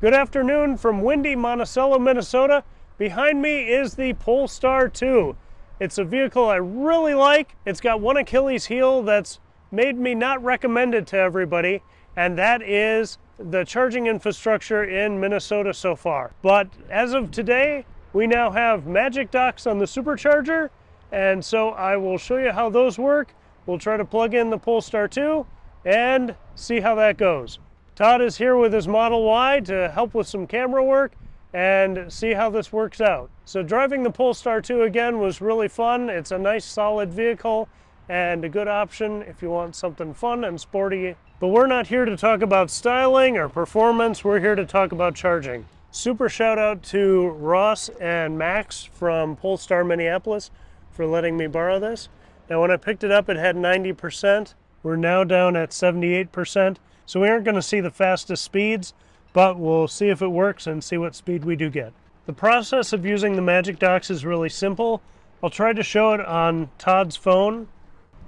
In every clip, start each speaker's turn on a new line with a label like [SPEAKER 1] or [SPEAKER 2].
[SPEAKER 1] Good afternoon from windy Monticello, Minnesota. Behind me is the Polestar 2. It's a vehicle I really like. It's got one Achilles heel that's made me not recommend it to everybody, and that is the charging infrastructure in Minnesota so far. But as of today, we now have magic docks on the Supercharger, and so I will show you how those work. We'll try to plug in the Polestar 2 and see how that goes. Todd is here with his Model Y to help with some camera work and see how this works out. So driving the Polestar 2 again was really fun. It's a nice solid vehicle and a good option if you want something fun and sporty. But we're not here to talk about styling or performance, we're here to talk about charging. Super shout out to Ross and Max from Polestar Minneapolis for letting me borrow this. Now when I picked it up it had 90%. We're now down at 78%. So we aren't going to see the fastest speeds, but we'll see if it works and see what speed we do get. The process of using the Magic Docks is really simple. I'll try to show it on Todd's phone.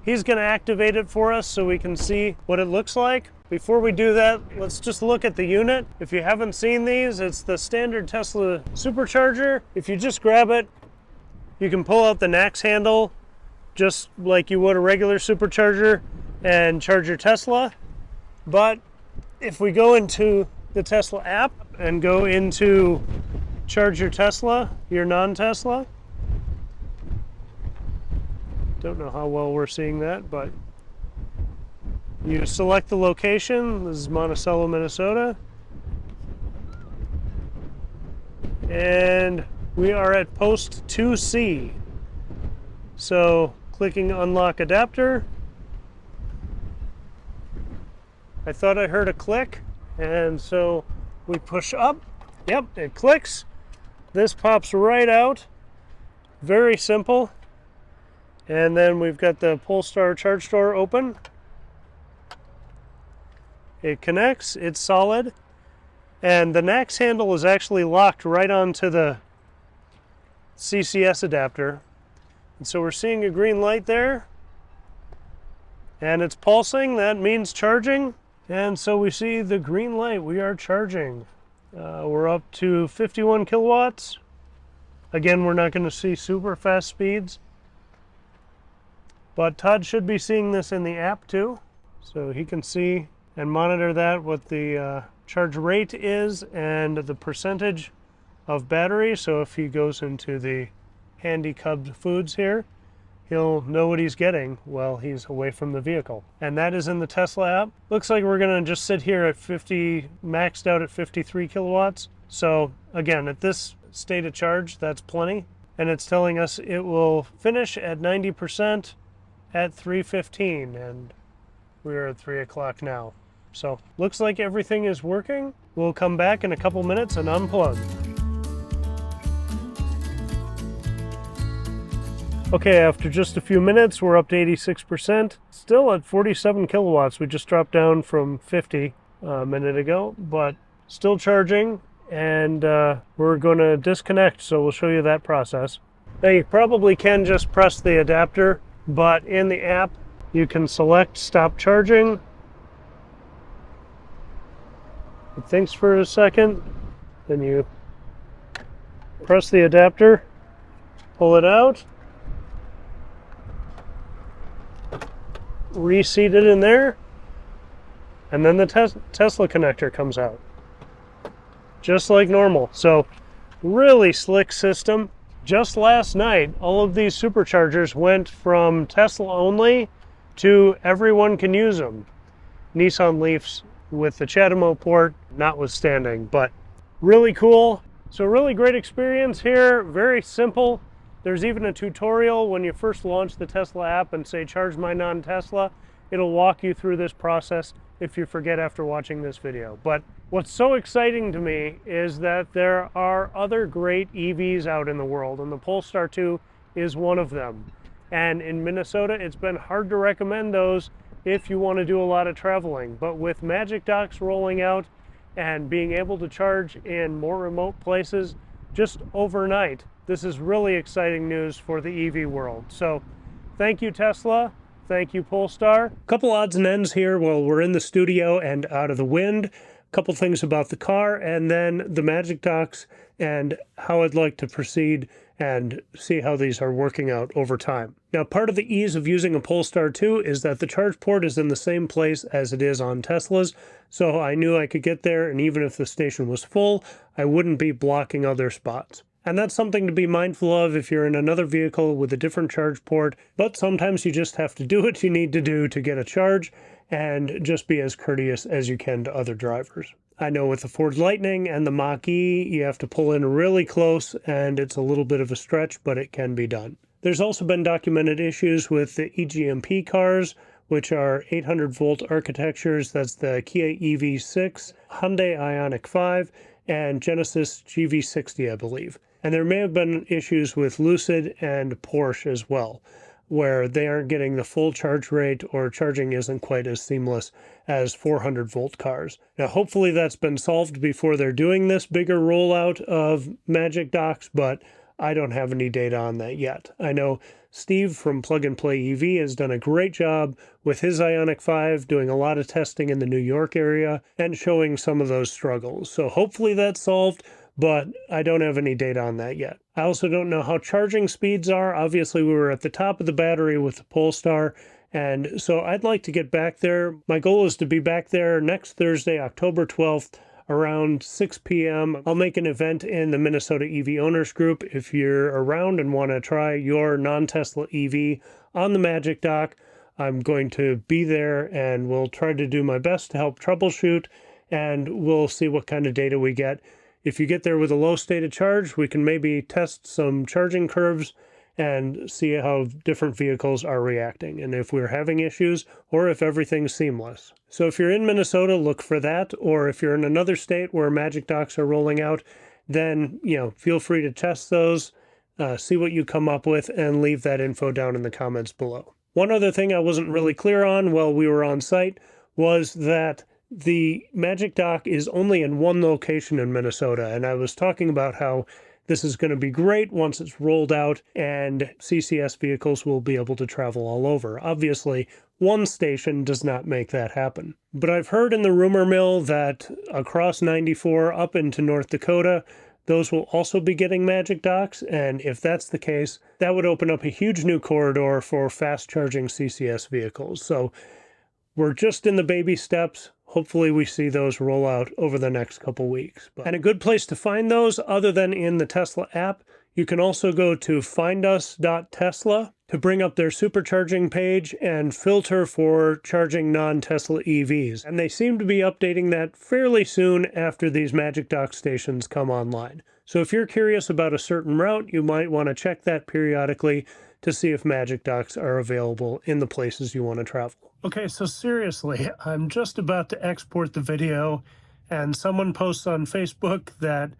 [SPEAKER 1] He's going to activate it for us so we can see what it looks like. Before we do that, let's just look at the unit. If you haven't seen these, it's the standard Tesla Supercharger. If you just grab it, you can pull out the NACS handle just like you would a regular Supercharger and charge your Tesla. But if we go into the Tesla app and go into charge your Tesla, your non-Tesla, don't know how well we're seeing that, but you select the location. This is Monticello, Minnesota. And we are at post 2C. So clicking unlock adapter. I thought I heard a click, and so we push up. Yep, it clicks. This pops right out. Very simple. And then we've got the Polestar charge door open. It connects, it's solid. And the NACS handle is actually locked right onto the CCS adapter. And so we're seeing a green light there. And it's pulsing, that means charging. And so we see the green light, we are charging. We're up to 51 kilowatts. Again, we're not going to see super fast speeds. But Todd should be seeing this in the app too. So he can see and monitor that, what the charge rate is and the percentage of battery. So if he goes into the handy cubbed foods here, he'll know what he's getting while he's away from the vehicle. And that is in the Tesla app. Looks like we're gonna just sit here at 50, maxed out at 53 kilowatts. So again, at this state of charge, that's plenty. And it's telling us it will finish at 90% at 3:15, and we're at 3 o'clock now. So looks like everything is working. We'll come back in a couple minutes and unplug. Okay, after just a few minutes, we're up to 86%. Still at 47 kilowatts. We just dropped down from 50 a minute ago, but still charging, and we're going to disconnect, so we'll show you that process. Now you probably can just press the adapter, but in the app, you can select stop charging. It thinks for a second, then you press the adapter, pull it out, reseat it in there, and then the Tesla connector comes out. Just like normal. So really slick system. Just last night, all of these Superchargers went from Tesla only to everyone can use them. Nissan Leafs with the CHAdeMO port notwithstanding, but really cool. So really great experience here, very simple. There's even a tutorial when you first launch the Tesla app and say charge my non-Tesla. It'll walk you through this process if you forget after watching this video. But what's so exciting to me is that there are other great EVs out in the world, and the Polestar 2 is one of them. And in Minnesota, it's been hard to recommend those if you want to do a lot of traveling. But with Magic Docks rolling out and being able to charge in more remote places just overnight, this is really exciting news for the EV world. So thank you, Tesla. Thank you, Polestar. Couple odds and ends here while we're in the studio and out of the wind. couple things about the car, and then the Magic Docks and how I'd like to proceed and see how these are working out over time. Now, part of the ease of using a Polestar 2 is that the charge port is in the same place as it is on Teslas, so I knew I could get there, and even if the station was full, I wouldn't be blocking other spots. And that's something to be mindful of if you're in another vehicle with a different charge port, but sometimes you just have to do what you need to do to get a charge, and just be as courteous as you can to other drivers. I know with the Ford Lightning and the Mach-E, you have to pull in really close, and it's a little bit of a stretch, but it can be done. There's also been documented issues with the eGMP cars, which are 800-volt architectures. That's the Kia EV6, Hyundai Ioniq 5, and Genesis GV60, I believe. And there may have been issues with Lucid and Porsche as well, where they aren't getting the full charge rate or charging isn't quite as seamless as 400-volt cars. Now, hopefully that's been solved before they're doing this bigger rollout of Magic Docks, but I don't have any data on that yet. I know Steve from Plug and Play EV has done a great job with his Ioniq 5, doing a lot of testing in the New York area and showing some of those struggles. So hopefully that's solved, but I don't have any data on that yet. I also don't know how charging speeds are. Obviously, we were at the top of the battery with the Polestar, and so I'd like to get back there. My goal is to be back there next Thursday, October 12th, around 6 p.m. I'll make an event in the Minnesota EV Owners Group. If you're around and want to try your non-Tesla EV on the Magic Dock, I'm going to be there, and we'll try to do my best to help troubleshoot, and we'll see what kind of data we get. If you get there with a low state of charge, we can maybe test some charging curves and see how different vehicles are reacting, and if we're having issues or if everything's seamless. So if you're in Minnesota, look for that, or if you're in another state where Magic Docks are rolling out, then feel free to test those, see what you come up with, and leave that info down in the comments below. One other thing I wasn't really clear on while we were on site was that the Magic Dock is only in one location in Minnesota, and I was talking about how this is going to be great once it's rolled out and CCS vehicles will be able to travel all over. Obviously, one station does not make that happen. But I've heard in the rumor mill that across 94 up into North Dakota, those will also be getting Magic Docks, and if that's the case, that would open up a huge new corridor for fast-charging CCS vehicles. So we're just in the baby steps. Hopefully we see those roll out over the next couple weeks. And a good place to find those, other than in the Tesla app, you can also go to findus.tesla to bring up their supercharging page and filter for charging non-Tesla EVs. And they seem to be updating that fairly soon after these Magic Dock stations come online. So if you're curious about a certain route, you might want to check that periodically to see if Magic Docks are available in the places you want to travel. Okay, so seriously, I'm just about to export the video, and someone posts on Facebook that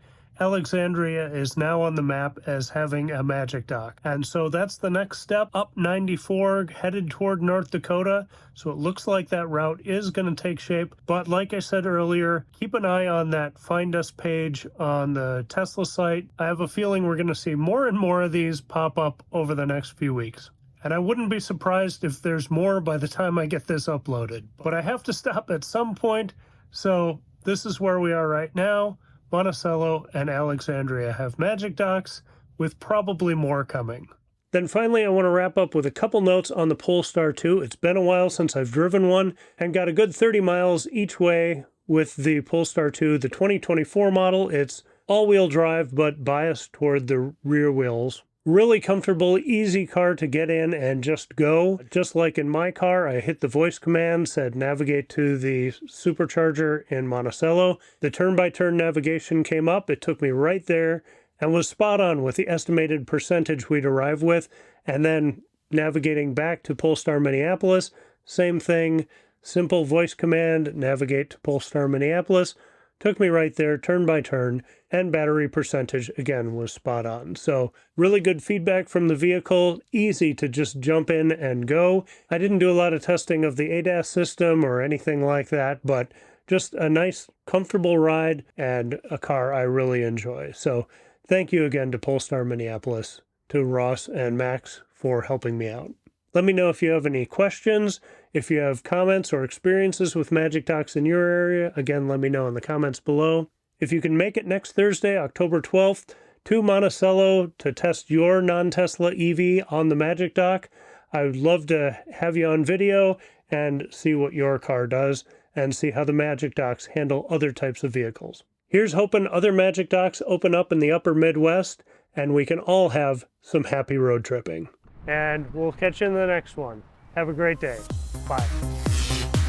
[SPEAKER 1] Alexandria is now on the map as having a Magic Dock. And so that's the next step, up 94, headed toward North Dakota. So it looks like that route is going to take shape. But like I said earlier, keep an eye on that Find Us page on the Tesla site. I have a feeling we're going to see more and more of these pop up over the next few weeks. And I wouldn't be surprised if there's more by the time I get this uploaded. But I have to stop at some point, so this is where we are right now. Monticello and Alexandria have Magic Docks, with probably more coming. Then finally, I want to wrap up with a couple notes on the Polestar 2. It's been a while since I've driven one, and got a good 30 miles each way with the Polestar 2, the 2024 model. It's all-wheel drive, but biased toward the rear wheels. Really comfortable, easy car to get in and just go. Just like in my car, I hit the voice command, said navigate to the Supercharger in Monticello. The turn-by-turn navigation came up. It took me right there and was spot on with the estimated percentage we'd arrive with. And then navigating back to Polestar Minneapolis, same thing. Simple voice command, navigate to Polestar Minneapolis. Took me right there, turn by turn, and battery percentage, again, was spot on. So really good feedback from the vehicle, easy to just jump in and go. I didn't do a lot of testing of the ADAS system or anything like that, but just a nice, comfortable ride and a car I really enjoy. So thank you again to Polestar Minneapolis, to Ross and Max for helping me out. Let me know if you have any questions. If you have comments or experiences with Magic Docks in your area, again, let me know in the comments below. If you can make it next Thursday, October 12th, to Monticello to test your non-Tesla EV on the Magic Dock, I would love to have you on video and see what your car does and see how the Magic Docks handle other types of vehicles. Here's hoping other Magic Docks open up in the upper Midwest and we can all have some happy road tripping. And we'll catch you in the next one. Have a great day. Bye.